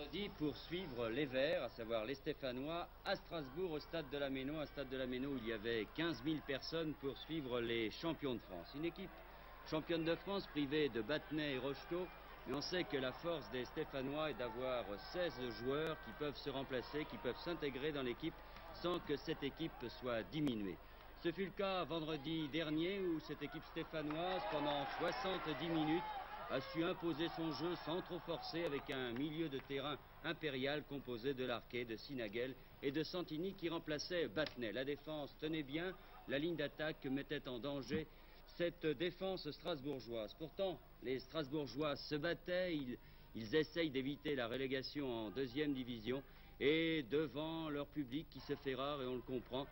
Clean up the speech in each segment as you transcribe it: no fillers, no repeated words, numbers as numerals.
vendredi pour suivre les Verts, à savoir les Stéphanois, à Strasbourg, au stade de la Méno. Un stade de la Méno où il y avait 15 000 personnes pour suivre les champions de France. Une équipe championne de France privée de Battenay et Rocheteau. Mais on sait que la force des Stéphanois est d'avoir 16 joueurs qui peuvent se remplacer, qui peuvent s'intégrer dans l'équipe sans que cette équipe soit diminuée. Ce fut le cas vendredi dernier où cette équipe stéphanoise, pendant 70 minutes, a su imposer son jeu sans trop forcer avec un milieu de terrain impérial composé de Larquet, de Sinagel et de Santini qui remplaçait Battenay. La défense tenait bien, la ligne d'attaque mettait en danger cette défense strasbourgeoise. Pourtant, les Strasbourgeois se battaient, ils essayent d'éviter la relégation en deuxième division et devant leur public qui se fait rare et on le comprend,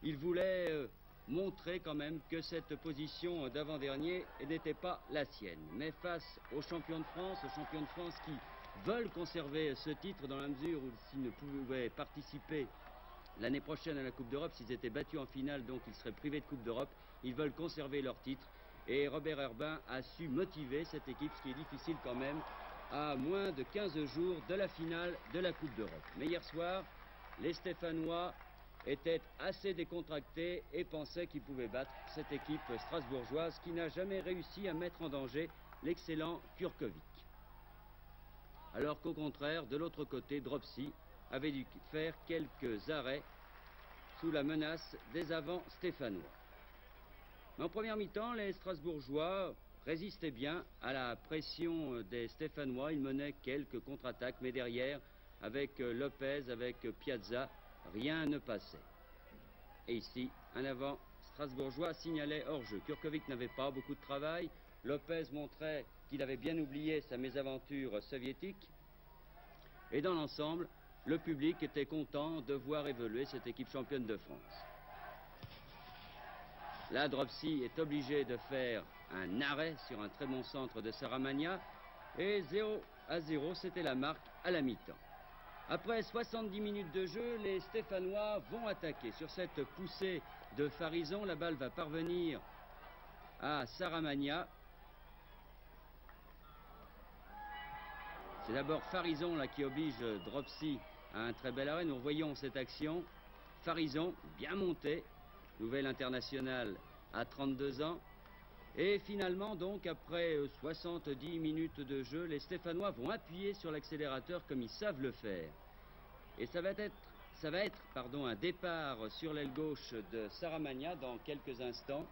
ils voulaient montrer quand même que cette position d'avant-dernier n'était pas la sienne. Mais face aux champions de France qui veulent conserver ce titre dans la mesure où s'ils ne pouvaient participer l'année prochaine à la Coupe d'Europe, s'ils étaient battus en finale, donc ils seraient privés de Coupe d'Europe, ils veulent conserver leur titre. Et Robert Herbin a su motiver cette équipe, ce qui est difficile quand même, à moins de 15 jours de la finale de la Coupe d'Europe. Mais hier soir, les Stéphanois étaient assez décontractés et pensaient qu'ils pouvaient battre cette équipe strasbourgeoise qui n'a jamais réussi à mettre en danger l'excellent Kurkovic. Alors qu'au contraire, de l'autre côté, Dropsy avait dû faire quelques arrêts sous la menace des avants stéphanois. Mais en première mi-temps, les Strasbourgeois résistaient bien à la pression des Stéphanois. Ils menaient quelques contre-attaques, mais derrière, avec Lopez, avec Piazza, rien ne passait. Et ici, un avant strasbourgeois signalait hors-jeu. Kurkovic n'avait pas beaucoup de travail. Lopez montrait qu'il avait bien oublié sa mésaventure soviétique. Et dans l'ensemble, le public était content de voir évoluer cette équipe championne de France. Là, Dropsy est obligé de faire un arrêt sur un très bon centre de Saramagna. Et 0-0, c'était la marque à la mi-temps. Après 70 minutes de jeu, les Stéphanois vont attaquer. Sur cette poussée de Farison, la balle va parvenir à Saramagna. C'est d'abord Farison là, qui oblige Dropsy à un très bel arrêt. Nous voyons cette action. Farison, bien monté, nouvel international à 32 ans. Et finalement, donc, après 70 minutes de jeu, les Stéphanois vont appuyer sur l'accélérateur comme ils savent le faire. Et ça va être un départ sur l'aile gauche de Saramagna dans quelques instants.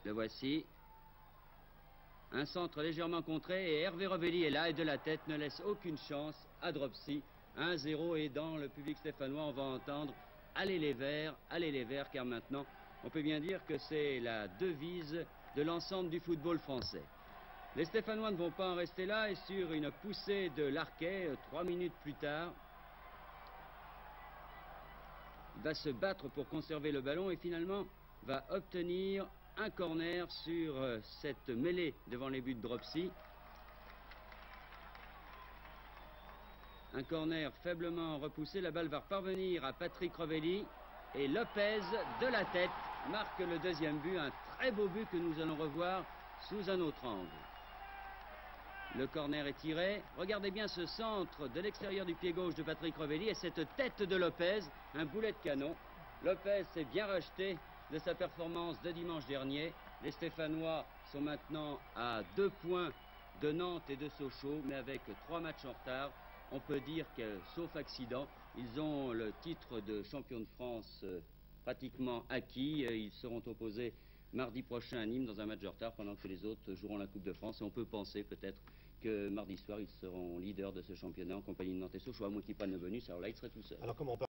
Le voici. Un centre légèrement contré et Hervé Revelli est là et de la tête ne laisse aucune chance à Dropsy. 1-0 et dans le public stéphanois, on va entendre « Allez les Verts », car maintenant, on peut bien dire que c'est la devise de l'ensemble du football français. Les Stéphanois ne vont pas en rester là et sur une poussée de Larquet, 3 minutes plus tard, il va se battre pour conserver le ballon et finalement va obtenir un corner sur cette mêlée devant les buts de Dropsy. Un corner faiblement repoussé, la balle va parvenir à Patrick Revelli et Lopez de la tête marque le deuxième but, un très beau but que nous allons revoir sous un autre angle. Le corner est tiré, regardez bien ce centre de l'extérieur du pied gauche de Patrick Revelli et cette tête de Lopez, un boulet de canon. Lopez s'est bien racheté de sa performance de dimanche dernier. Les Stéphanois sont maintenant à 2 points de Nantes et de Sochaux, mais avec 3 matchs en retard. On peut dire que, sauf accident, ils ont le titre de champion de France pratiquement acquis. Ils seront opposés mardi prochain à Nîmes dans un match de retard pendant que les autres joueront la Coupe de France. Et on peut penser peut-être que mardi soir, ils seront leaders de ce championnat en compagnie de Nantes et Sochaux. À moins qu'ils prennent le bonus, alors là, ils seraient tout seuls.